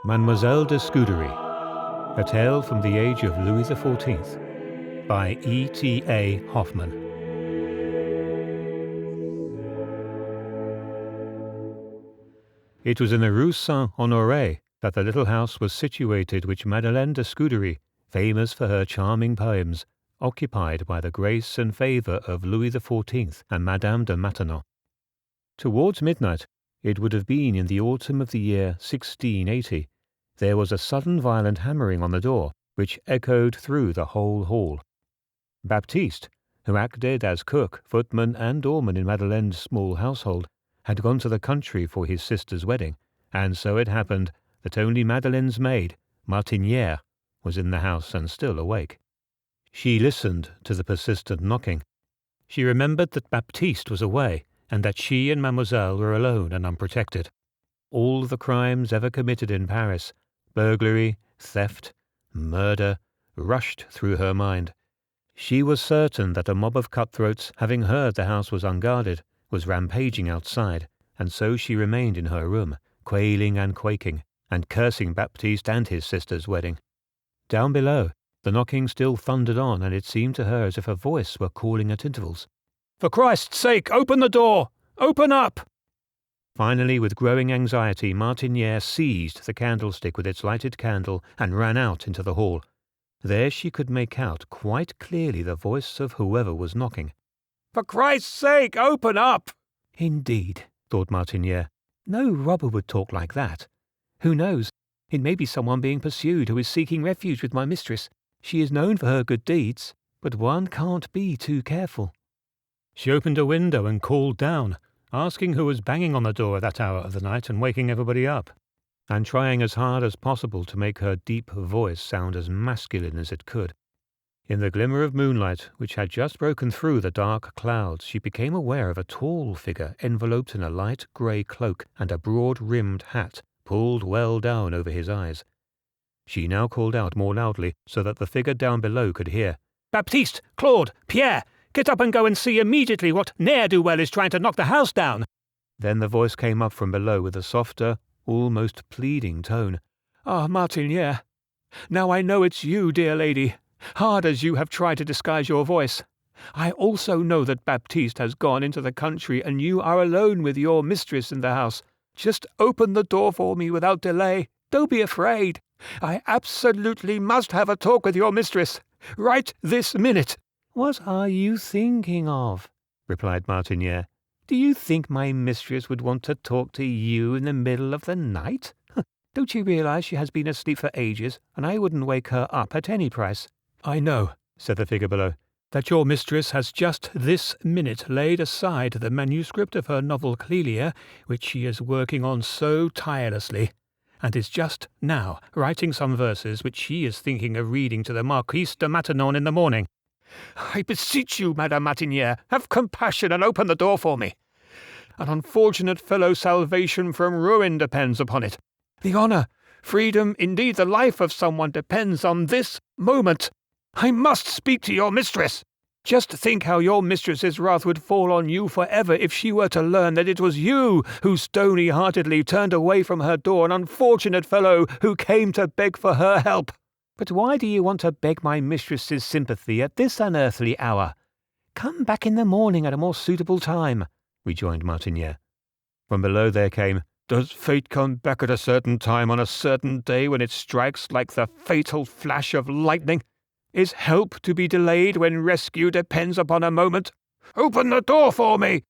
Mademoiselle De Scudery, a tale from the age of Louis XIV, by E.T.A Hoffmann. It was in the Rue Saint-Honoré that the little house was situated which Mademoiselle De Scudery, famous for her charming poems, occupied by the grace and favour of Louis XIV and Madame de Maintenon. Towards midnight, it would have been in the autumn of the year 1680, there was a sudden violent hammering on the door, which echoed through the whole hall. Baptiste, who acted as cook, footman, and doorman in Madeleine's small household, had gone to the country for his sister's wedding, and so it happened that only Madeleine's maid, Martinière, was in the house and still awake. She listened to the persistent knocking. She remembered that Baptiste was away, and that she and Mademoiselle were alone and unprotected. All the crimes ever committed in Paris, burglary, theft, murder, rushed through her mind. She was certain that a mob of cutthroats, having heard the house was unguarded, was rampaging outside, and so she remained in her room, quailing and quaking, and cursing Baptiste and his sister's wedding. Down below, the knocking still thundered on, and it seemed to her as if a voice were calling at intervals. "For Christ's sake, open the door! Open up!" Finally, with growing anxiety, Martinière seized the candlestick with its lighted candle and ran out into the hall. There she could make out quite clearly the voice of whoever was knocking. "For Christ's sake, open up!" Indeed, thought Martinière, no robber would talk like that. Who knows? It may be someone being pursued who is seeking refuge with my mistress. She is known for her good deeds, but one can't be too careful. She opened a window and called down, asking who was banging on the door at that hour of the night and waking everybody up, and trying as hard as possible to make her deep voice sound as masculine as it could. In the glimmer of moonlight, which had just broken through the dark clouds, she became aware of a tall figure enveloped in a light grey cloak and a broad-rimmed hat pulled well down over his eyes. She now called out more loudly so that the figure down below could hear. "Baptiste! Claude! Pierre! Get up and go and see immediately what ne'er-do-well is trying to knock the house down." Then the voice came up from below with a softer, almost pleading tone. "Ah, Martinière, now I know it's you, dear lady, hard as you have tried to disguise your voice. I also know that Baptiste has gone into the country and you are alone with your mistress in the house. Just open the door for me without delay. Don't be afraid. I absolutely must have a talk with your mistress. Right this minute." "What are you thinking of?" replied Martinière. "Do you think my mistress would want to talk to you in the middle of the night? Don't you realize she has been asleep for ages, and I wouldn't wake her up at any price?" "I know," said the figure below, "that your mistress has just this minute laid aside the manuscript of her novel Clélia, which she is working on so tirelessly, and is just now writing some verses which she is thinking of reading to the Marquise de Maintenon in the morning. I beseech you, Madame Martinière, have compassion and open the door for me. An unfortunate fellow's salvation from ruin depends upon it. The honour, freedom, indeed the life of someone depends on this moment. I must speak to your mistress. Just think how your mistress's wrath would fall on you forever if she were to learn that it was you who stony-heartedly turned away from her door an unfortunate fellow who came to beg for her help." "But why do you want to beg my mistress's sympathy at this unearthly hour? Come back in the morning at a more suitable time," rejoined Martinière. From below there came, "Does fate come back at a certain time on a certain day when it strikes like the fatal flash of lightning? Is help to be delayed when rescue depends upon a moment? Open the door for me!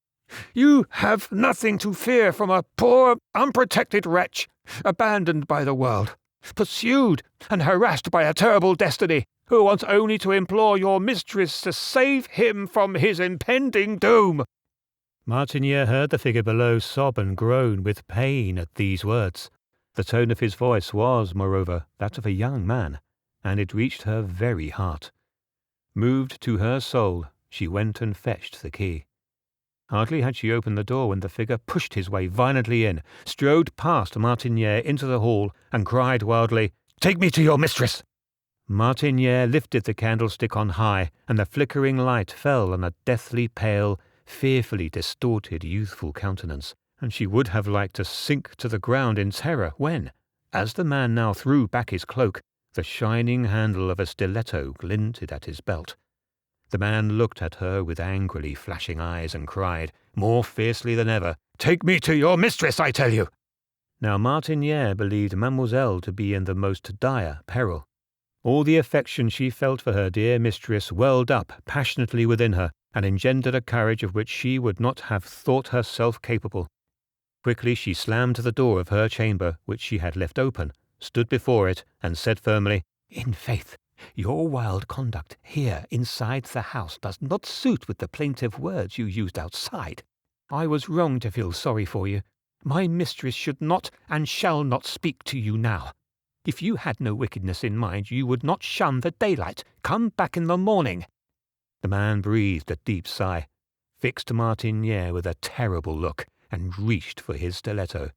You have nothing to fear from a poor, unprotected wretch, abandoned by the world, pursued and harassed by a terrible destiny, who wants only to implore your mistress to save him from his impending doom." Martinière heard the figure below sob and groan with pain at these words. The tone of his voice was, moreover, that of a young man, and it reached her very heart. Moved to her soul, she went and fetched the key. Hardly had she opened the door when the figure pushed his way violently in, strode past Martinière into the hall, and cried wildly, "Take me to your mistress!" Martinière lifted the candlestick on high, and the flickering light fell on a deathly pale, fearfully distorted youthful countenance, and she would have liked to sink to the ground in terror when, As the man now threw back his cloak, the shining handle of a stiletto glinted at his belt. The man looked at her with angrily flashing eyes and cried, more fiercely than ever, "Take me to your mistress, I tell you!" Now Martiniere believed Mademoiselle to be in the most dire peril. All the affection she felt for her dear mistress welled up passionately within her, and engendered a courage of which she would not have thought herself capable. Quickly she slammed the door of her chamber, which she had left open, stood before it, and said firmly, "In faith, your wild conduct here inside the house does not suit with the plaintive words you used outside. I was wrong to feel sorry for you. My mistress should not and shall not speak to you now. If you had no wickedness in mind, you would not shun the daylight. Come back in the morning." The man breathed a deep sigh, fixed Martiniere with a terrible look, and reached for his stiletto.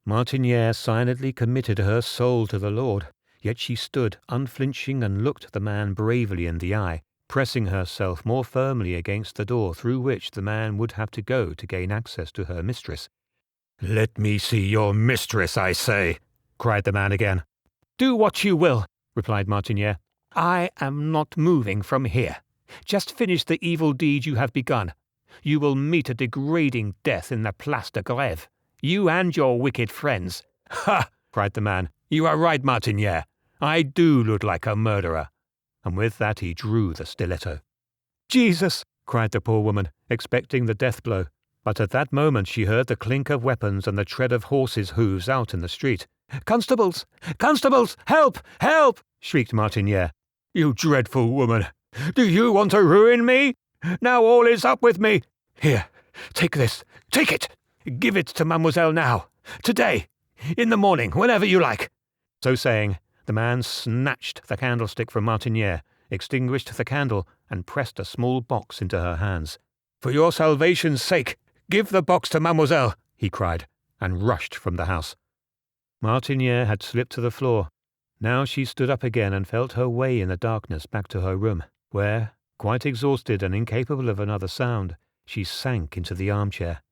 Martiniere silently committed her soul to the Lord, yet she stood unflinching and looked the man bravely in the eye, pressing herself more firmly against the door through which the man would have to go to gain access to her mistress. "Let me see your mistress, I say," cried the man again. "Do what you will," replied Martiniere. "I am not moving from here. Just finish the evil deed you have begun. You will meet a degrading death in the Place de Grève, you and your wicked friends." "Ha!" cried the man. "You are right, Martiniere. I do look like a murderer." And with that he drew the stiletto. "Jesus!" cried the poor woman, expecting the death blow. But at that moment she heard the clink of weapons and the tread of horses' hoofs out in the street. "Constables! Constables! Help! Help!" shrieked Martiniere. "You dreadful woman! Do you want to ruin me? Now all is up with me! Here, take this! Take it! Give it to Mademoiselle now! Today! In the morning, whenever you like!" So saying, the man snatched the candlestick from Martiniere, extinguished the candle, and pressed a small box into her hands. "For your salvation's sake, give the box to Mademoiselle!" he cried, and rushed from the house. Martiniere had slipped to the floor. Now she stood up again and felt her way in the darkness back to her room, where, quite exhausted and incapable of another sound, she sank into the armchair.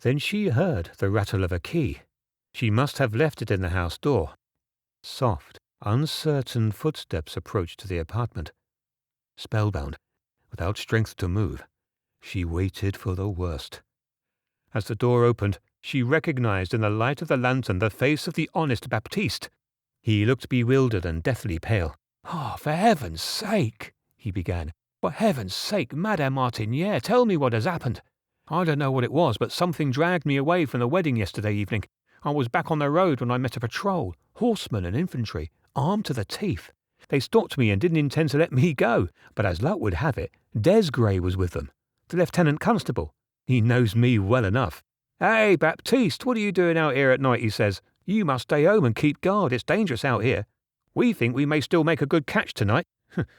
Then she heard the rattle of a key. She must have left it in the house door. Soft, uncertain footsteps approached the apartment. Spellbound, without strength to move, she waited for the worst. As the door opened, she recognized in the light of the lantern the face of the honest Baptiste. He looked bewildered and deathly pale. "Oh, for heaven's sake," he began. "For heaven's sake, Madame Martiniere, tell me what has happened. I don't know what it was, but something dragged me away from the wedding yesterday evening. I was back on the road when I met a patrol, horsemen and infantry, armed to the teeth. They stopped me and didn't intend to let me go, but as luck would have it, Desgrais was with them, the lieutenant constable. He knows me well enough. 'Hey, Baptiste, what are you doing out here at night?' he says. 'You must stay home and keep guard. It's dangerous out here. We think we may still make a good catch tonight.'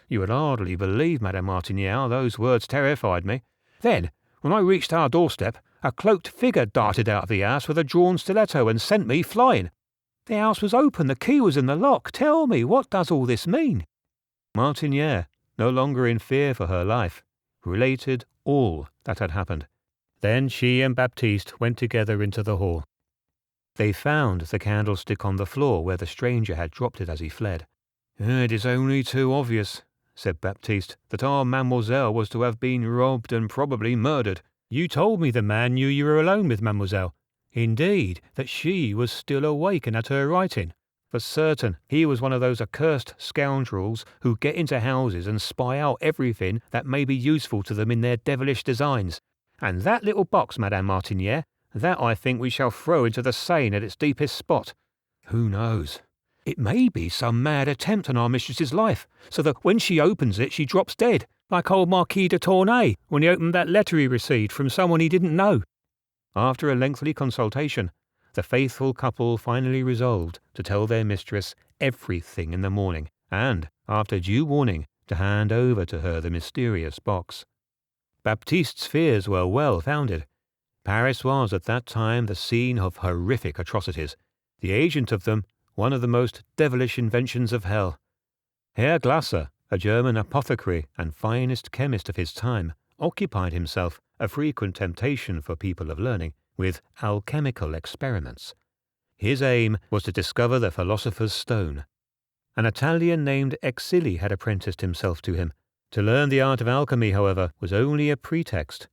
You would hardly believe, Madame Martiniere, how those words terrified me. Then, when I reached our doorstep, a cloaked figure darted out of the house with a drawn stiletto and sent me flying. The house was open, the key was in the lock. Tell me, what does all this mean?" Martiniere, no longer in fear for her life, related all that had happened. Then she and Baptiste went together into the hall. They found the candlestick on the floor where the stranger had dropped it as he fled. "It is only too obvious," said Baptiste, "that our Mademoiselle was to have been robbed and probably murdered. You told me the man knew you were alone with Mademoiselle. Indeed, that she was still awake and at her writing. For certain, he was one of those accursed scoundrels who get into houses and spy out everything that may be useful to them in their devilish designs. And that little box, Madame Martiniere, that I think we shall throw into the Seine at its deepest spot. Who knows? It may be some mad attempt on our mistress's life, so that when she opens it she drops dead, like old Marquis de Tournay when he opened that letter he received from someone he didn't know." After a lengthy consultation, the faithful couple finally resolved to tell their mistress everything in the morning, and, after due warning, to hand over to her the mysterious box. Baptiste's fears were well founded. Paris was at that time the scene of horrific atrocities, the agent of them one of the most devilish inventions of hell. Herr Glasser, a German apothecary and finest chemist of his time, occupied himself, a frequent temptation for people of learning, with alchemical experiments. His aim was to discover the philosopher's stone. An Italian named Exili had apprenticed himself to him. To learn the art of alchemy, however, was only a pretext.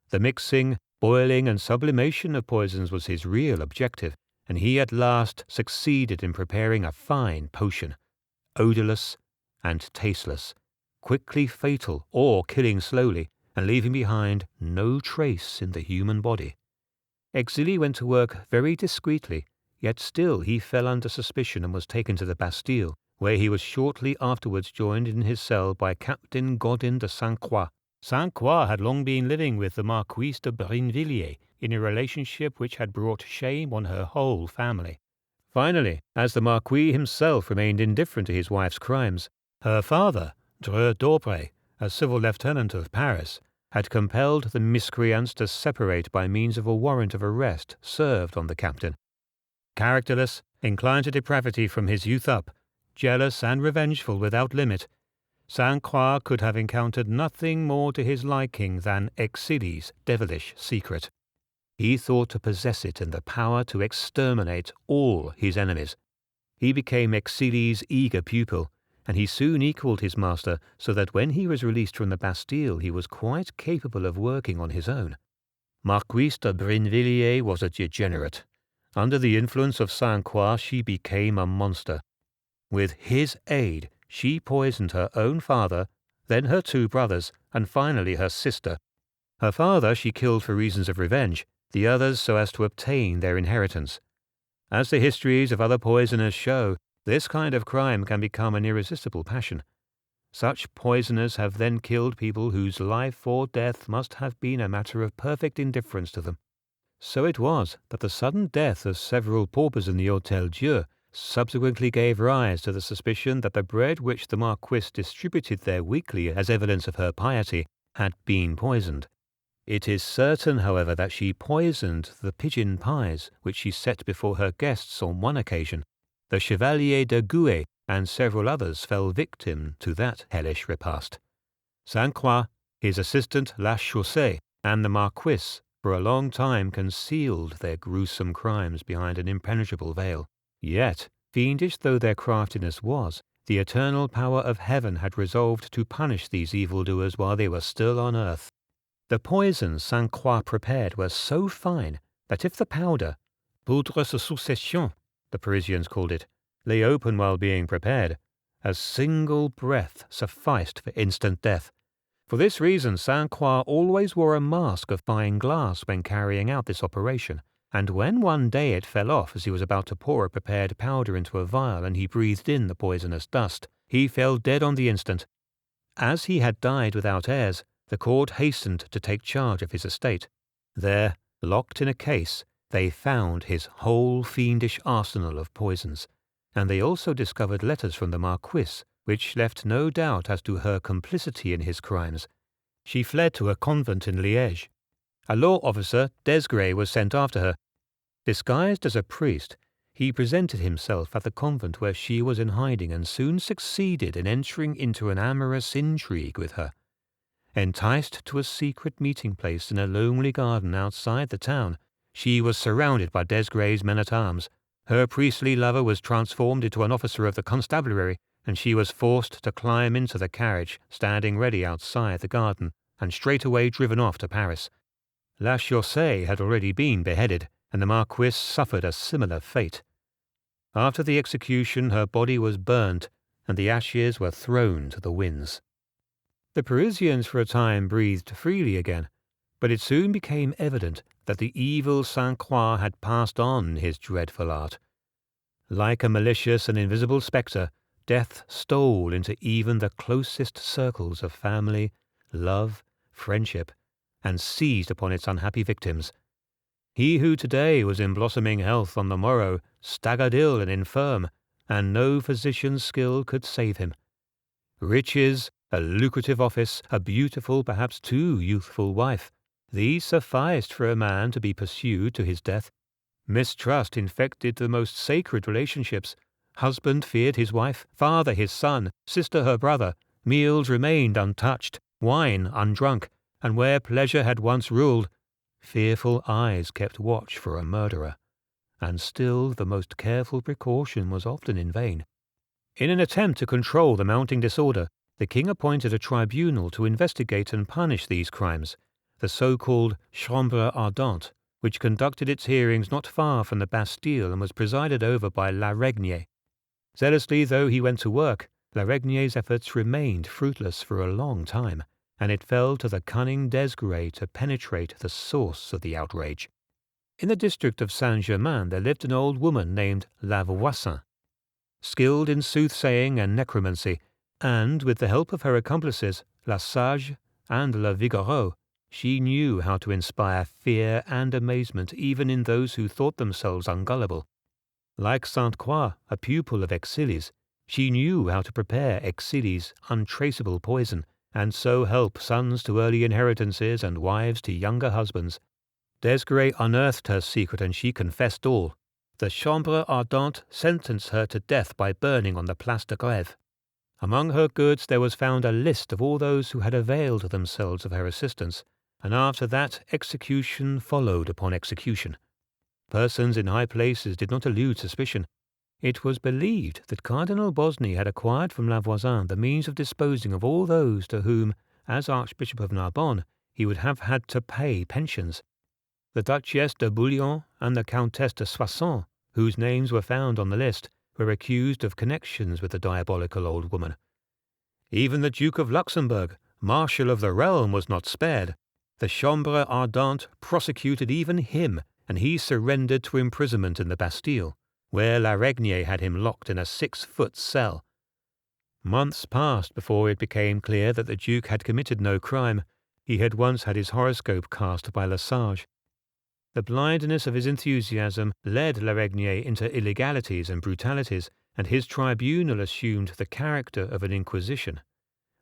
The mixing, boiling, and sublimation of poisons was his real objective, and he at last succeeded in preparing a fine potion, odorless and tasteless, quickly fatal or killing slowly, and leaving behind no trace in the human body. Exili went to work very discreetly, yet still he fell under suspicion and was taken to the Bastille, where he was shortly afterwards joined in his cell by Captain Godin de Sainte-Croix. Sainte-Croix had long been living with the Marquise de Brinvilliers in a relationship which had brought shame on her whole family. Finally, as the Marquis himself remained indifferent to his wife's crimes, her father, Dreux d'Aubray, a civil lieutenant of Paris, had compelled the miscreants to separate by means of a warrant of arrest served on the captain. Characterless, inclined to depravity from his youth up, jealous and revengeful without limit, Sainte-Croix could have encountered nothing more to his liking than Exili's devilish secret. He thought to possess it in the power to exterminate all his enemies. He became Exili's eager pupil, and he soon equalled his master, so that when he was released from the Bastille he was quite capable of working on his own. Marquise de Brinvilliers was a degenerate. Under the influence of Sainte-Croix she became a monster. With his aid she poisoned her own father, then her 2 brothers, and finally her sister. Her father she killed for reasons of revenge, the others so as to obtain their inheritance. As the histories of other poisoners show, this kind of crime can become an irresistible passion. Such poisoners have then killed people whose life or death must have been a matter of perfect indifference to them. So it was that the sudden death of several paupers in the Hôtel Dieu subsequently gave rise to the suspicion that the bread which the Marquise distributed there weekly as evidence of her piety had been poisoned. It is certain, however, that she poisoned the pigeon pies which she set before her guests on one occasion. The Chevalier de Gouet and several others fell victim to that hellish repast. Sainte-Croix, his assistant La Chaussée, and the Marquise for a long time concealed their gruesome crimes behind an impenetrable veil. Yet, fiendish though their craftiness was, the eternal power of heaven had resolved to punish these evildoers while they were still on earth. The poisons Sainte-Croix prepared were so fine that if the powder, poudre sous succession, the Parisians called it, lay open while being prepared, a single breath sufficed for instant death. For this reason Sainte-Croix always wore a mask of fine glass when carrying out this operation, and when one day it fell off as he was about to pour a prepared powder into a vial and he breathed in the poisonous dust, he fell dead on the instant. As he had died without heirs, the court hastened to take charge of his estate. There, locked in a case, they found his whole fiendish arsenal of poisons, and they also discovered letters from the Marquise, which left no doubt as to her complicity in his crimes. She fled to a convent in Liège. A law officer, Desgrais, was sent after her. Disguised as a priest, he presented himself at the convent where she was in hiding and soon succeeded in entering into an amorous intrigue with her. Enticed to a secret meeting place in a lonely garden outside the town, she was surrounded by Desgrais' men-at-arms. Her priestly lover was transformed into an officer of the constabulary, and she was forced to climb into the carriage standing ready outside the garden, and straightway driven off to Paris. La Chaussée had already been beheaded, and the Marquise suffered a similar fate. After the execution her body was burnt, and the ashes were thrown to the winds. The Parisians for a time breathed freely again, but it soon became evident that the evil Sainte-Croix had passed on his dreadful art. Like a malicious and invisible spectre, death stole into even the closest circles of family, love, friendship, and seized upon its unhappy victims. He who today was in blossoming health on the morrow staggered ill and infirm, and no physician's skill could save him. Riches, a lucrative office, a beautiful, perhaps too youthful wife, these sufficed for a man to be pursued to his death. Mistrust infected the most sacred relationships. Husband feared his wife, father his son, sister her brother. Meals remained untouched, wine undrunk, and where pleasure had once ruled, fearful eyes kept watch for a murderer. and still the most careful precaution was often in vain. In an attempt to control the mounting disorder, the king appointed a tribunal to investigate and punish these crimes, the so-called Chambre Ardente, which conducted its hearings not far from the Bastille and was presided over by Régnie. Zealously though he went to work, Régnie's efforts remained fruitless for a long time, and it fell to the cunning Desgrais to penetrate the source of the outrage. In the district of Saint-Germain there lived an old woman named La Voisin, skilled in soothsaying and necromancy, and, with the help of her accomplices, La Sage and Le Vigoureux, she knew how to inspire fear and amazement even in those who thought themselves ungullible. Like Sainte Croix, a pupil of Exilles, she knew how to prepare Exilles' untraceable poison, and so help sons to early inheritances and wives to younger husbands. Desgrais unearthed her secret, and she confessed all. The Chambre Ardente sentenced her to death by burning on the Place de Grève. Among her goods there was found a list of all those who had availed themselves of her assistance, and after that execution followed upon execution. Persons in high places did not elude suspicion. It was believed that Cardinal Bosny had acquired from La Voisin the means of disposing of all those to whom, as Archbishop of Narbonne, he would have had to pay pensions. The Duchesse de Bouillon and the Countess de Soissons, whose names were found on the list, were accused of connections with the diabolical old woman. Even the Duke of Luxembourg, Marshal of the realm, was not spared. The Chambre Ardente prosecuted even him, and he surrendered to imprisonment in the Bastille, where Régnie had him locked in a 6-foot cell. Months passed before it became clear that the Duke had committed no crime. He had once had his horoscope cast by Lesage. The blindness of his enthusiasm led Régnie into illegalities and brutalities, and his tribunal assumed the character of an inquisition.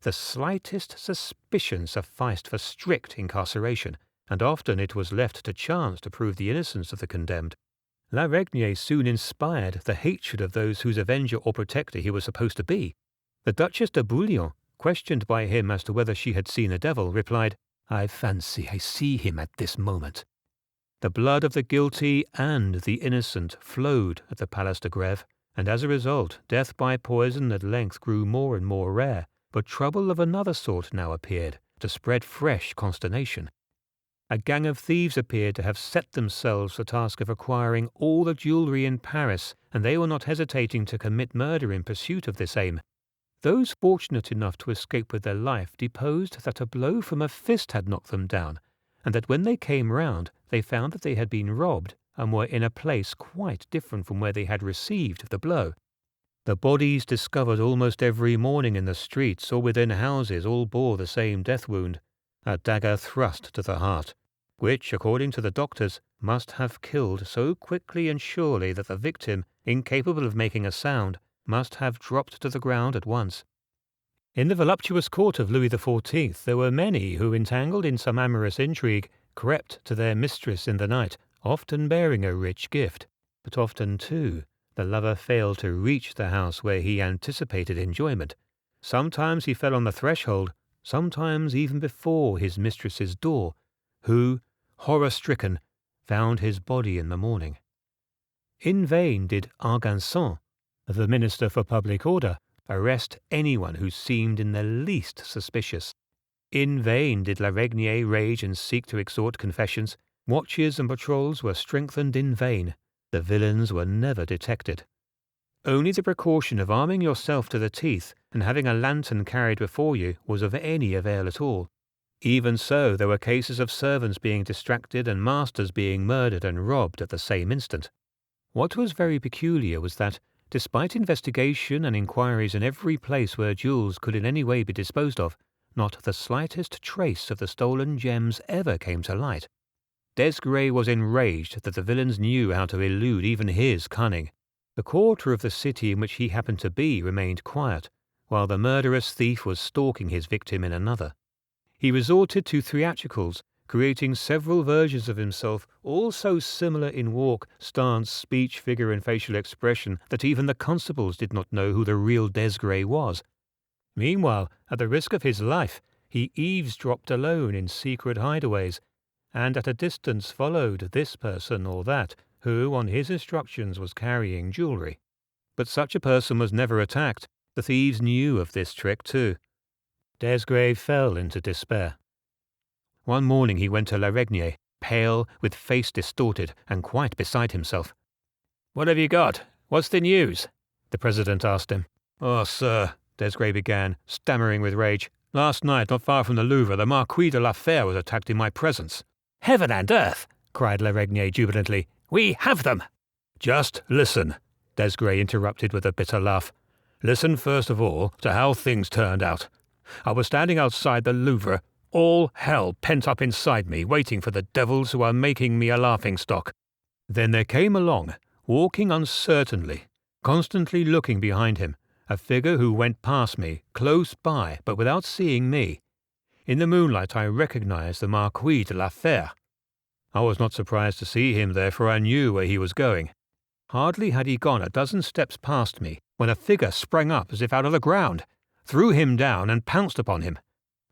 The slightest suspicion sufficed for strict incarceration, and often it was left to chance to prove the innocence of the condemned. Régnie soon inspired the hatred of those whose avenger or protector he was supposed to be. The Duchesse de Bouillon, questioned by him as to whether she had seen a devil, replied, "I fancy I see him at this moment." The blood of the guilty and the innocent flowed at the Place de Grève, and as a result death by poison at length grew more and more rare, but trouble of another sort now appeared, to spread fresh consternation. A gang of thieves appeared to have set themselves the task of acquiring all the jewellery in Paris, and they were not hesitating to commit murder in pursuit of this aim. Those fortunate enough to escape with their life deposed that a blow from a fist had knocked them down, and that when they came round they found that they had been robbed and were in a place quite different from where they had received the blow. The bodies discovered almost every morning in the streets or within houses all bore the same death wound, a dagger thrust to the heart, which, according to the doctors, must have killed so quickly and surely that the victim, incapable of making a sound, must have dropped to the ground at once. In the voluptuous court of Louis XIV there were many who, entangled in some amorous intrigue, crept to their mistress in the night, often bearing a rich gift. But often, too, the lover failed to reach the house where he anticipated enjoyment. Sometimes he fell on the threshold, sometimes even before his mistress's door, who, horror-stricken, found his body in the morning. In vain did Argançon, the Minister for Public Order, arrest anyone who seemed in the least suspicious. In vain did Régnie rage and seek to extort confessions. Watches and patrols were strengthened in vain. The villains were never detected. Only the precaution of arming yourself to the teeth and having a lantern carried before you was of any avail at all. Even so, there were cases of servants being distracted and masters being murdered and robbed at the same instant. What was very peculiar was that, despite investigation and inquiries in every place where jewels could in any way be disposed of, not the slightest trace of the stolen gems ever came to light. Desgrais was enraged that the villains knew how to elude even his cunning. The quarter of the city in which he happened to be remained quiet, while the murderous thief was stalking his victim in another. He resorted to theatricals, creating several versions of himself, all so similar in walk, stance, speech, figure, and facial expression that even the constables did not know who the real Desgrais was. Meanwhile, at the risk of his life, he eavesdropped alone in secret hideaways, and at a distance followed this person or that, who, on his instructions, was carrying jewellery. But such a person was never attacked. The thieves knew of this trick too. Desgrais fell into despair. One morning he went to Régnie, pale, with face distorted, and quite beside himself. "What have you got? What's the news?" the president asked him. "Oh, sir," Desgrais began, stammering with rage. "Last night, not far from the Louvre, the Marquis de la Fère was attacked in my presence." "Heaven and earth!" cried Régnie jubilantly. "We have them!" "Just listen," Desgrais interrupted with a bitter laugh. "Listen first of all to how things turned out. I was standing outside the Louvre, all hell pent up inside me, waiting for the devils who are making me a laughing-stock. Then there came along, walking uncertainly, constantly looking behind him, a figure who went past me, close by, but without seeing me. In the moonlight I recognized the Marquis de la Fère. I was not surprised to see him there, for I knew where he was going. Hardly had he gone a dozen steps past me, when a figure sprang up as if out of the ground, threw him down and pounced upon him.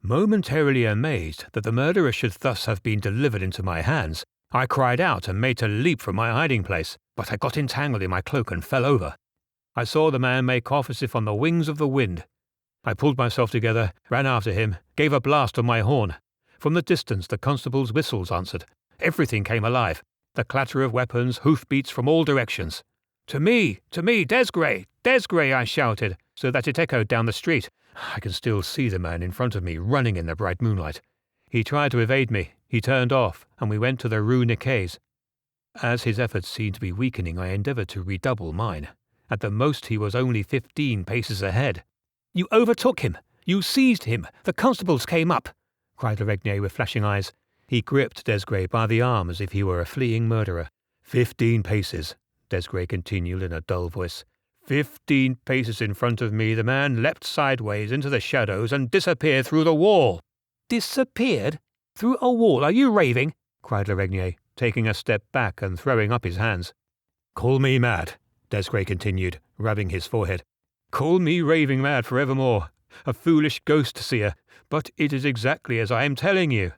Momentarily amazed that the murderer should thus have been delivered into my hands, I cried out and made to leap from my hiding place, but I got entangled in my cloak and fell over. I saw the man make off as if on the wings of the wind. I pulled myself together, ran after him, gave a blast on my horn. From the distance the constables' whistles answered. Everything came alive. The clatter of weapons, hoof-beats from all directions. To me, Desgrais, Desgrais, I shouted, so that it echoed down the street. I can still see the man in front of me, running in the bright moonlight. He tried to evade me. He turned off, and we went to the Rue Nicaise. As his efforts seemed to be weakening, I endeavoured to redouble mine. At the most he was only 15 paces ahead. "You overtook him! You seized him! The constables came up!" cried Régnie with flashing eyes. He gripped Desgrais by the arm as if he were a fleeing murderer. 15 paces, Desgrais continued in a dull voice. 15 paces in front of me, the man leapt sideways into the shadows and disappeared through the wall. "Disappeared? Through a wall? Are you raving?" cried Régnie, taking a step back and throwing up his hands. "Call me mad," Desgrais continued, rubbing his forehead. "Call me raving mad forevermore, a foolish ghost-seer, but it is exactly as I am telling you.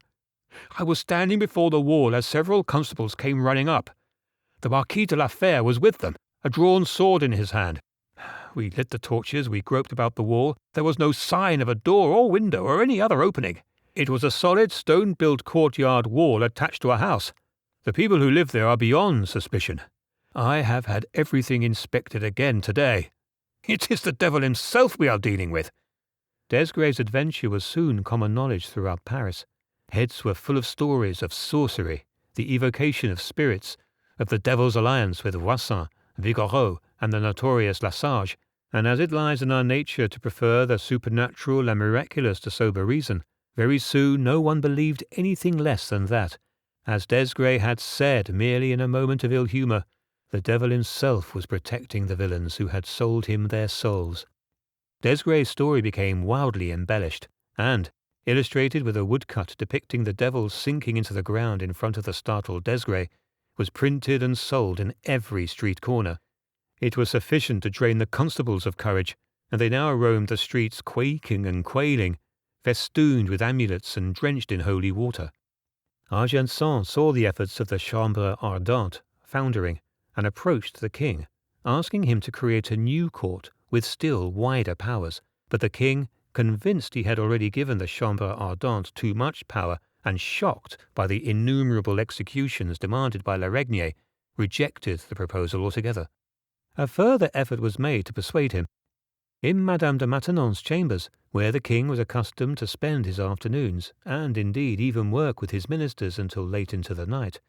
I was standing before the wall as several constables came running up. The Marquis de la Fère was with them, a drawn sword in his hand. We lit the torches, we groped about the wall. There was no sign of a door or window or any other opening. It was a solid stone-built courtyard wall attached to a house. The people who live there are beyond suspicion. I have had everything inspected again today. It is the devil himself we are dealing with." Desgrais' adventure was soon common knowledge throughout Paris. Heads were full of stories of sorcery, the evocation of spirits, of the devil's alliance with Voisin, Vigoureux, and the notorious Lesage, and as it lies in our nature to prefer the supernatural and miraculous to sober reason, very soon no one believed anything less than that. As Desgrais had said merely in a moment of ill humour, the devil himself was protecting the villains who had sold him their souls. Desgrais' story became wildly embellished, and, illustrated with a woodcut depicting the devil sinking into the ground in front of the startled Desgrais, was printed and sold in every street corner. It was sufficient to drain the constables of courage, and they now roamed the streets quaking and quailing, festooned with amulets and drenched in holy water. Argenson saw the efforts of the Chambre Ardente foundering, and approached the king, asking him to create a new court with still wider powers. But the king, convinced he had already given the Chambre Ardente too much power, and shocked by the innumerable executions demanded by Régnie, rejected the proposal altogether. A further effort was made to persuade him. In Madame de Maintenon's chambers, where the king was accustomed to spend his afternoons, and indeed even work with his ministers until late into the night,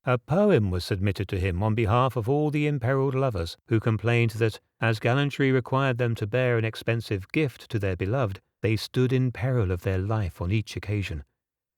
a poem was submitted to him on behalf of all the imperilled lovers, who complained that, as gallantry required them to bear an expensive gift to their beloved, they stood in peril of their life on each occasion.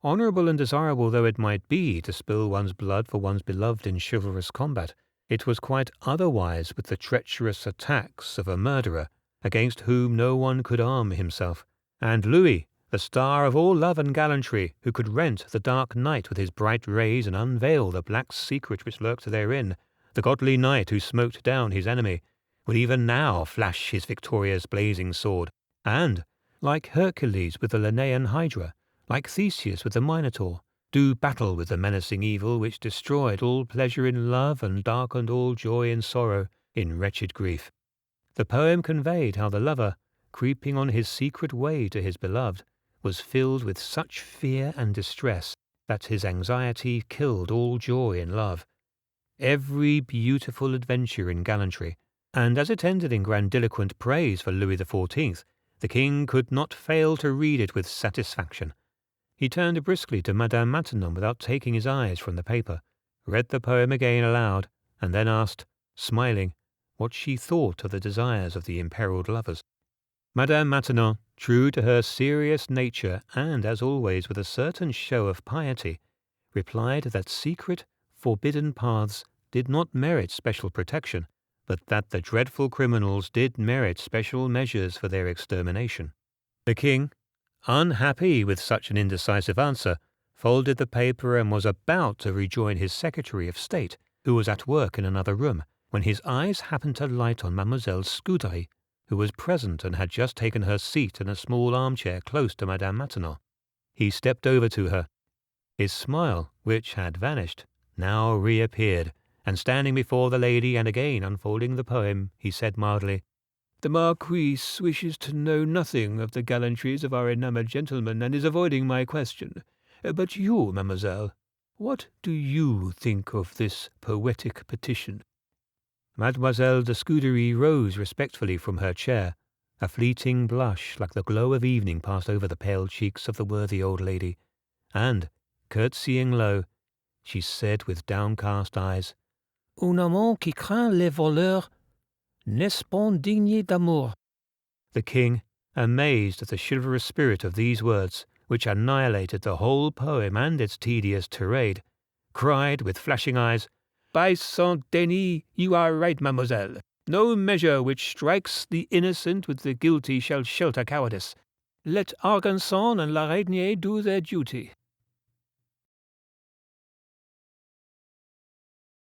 Honourable and desirable though it might be to spill one's blood for one's beloved in chivalrous combat, it was quite otherwise with the treacherous attacks of a murderer, against whom no one could arm himself. And Louis, the star of all love and gallantry, who could rent the dark night with his bright rays and unveil the black secret which lurked therein, the godly knight who smote down his enemy, would even now flash his victorious blazing sword, and, like Hercules with the Lenaean Hydra, like Theseus with the Minotaur, do battle with the menacing evil which destroyed all pleasure in love and darkened all joy in sorrow, in wretched grief. The poem conveyed how the lover, creeping on his secret way to his beloved, was filled with such fear and distress that his anxiety killed all joy in love, every beautiful adventure in gallantry, and as it ended in grandiloquent praise for Louis XIV, the king could not fail to read it with satisfaction. He turned briskly to Madame Maintenon without taking his eyes from the paper, read the poem again aloud, and then asked, smiling, what she thought of the desires of the imperilled lovers. Madame Maintenon, true to her serious nature and, as always, with a certain show of piety, replied that secret, forbidden paths did not merit special protection, but that the dreadful criminals did merit special measures for their extermination. The king, unhappy with such an indecisive answer, folded the paper and was about to rejoin his Secretary of State, who was at work in another room, when his eyes happened to light on Mademoiselle De Scudery, who was present and had just taken her seat in a small armchair close to Madame Maintenon. He stepped over to her. His smile, which had vanished, now reappeared, and standing before the lady and again unfolding the poem, he said mildly, "The Marquise wishes to know nothing of the gallantries of our enamoured gentleman and is avoiding my question. But you, mademoiselle, what do you think of this poetic petition?" Mademoiselle De Scudery rose respectfully from her chair. A fleeting blush like the glow of evening passed over the pale cheeks of the worthy old lady, and, curtsying low, she said with downcast eyes, "Un amant qui craint les voleurs n'est pas digne d'amour." The king, amazed at the chivalrous spirit of these words, which annihilated the whole poem and its tedious tirade, cried with flashing eyes, "By Saint Denis, you are right, mademoiselle. No measure which strikes the innocent with the guilty shall shelter cowardice. Let Argenson and La Reynie do their duty.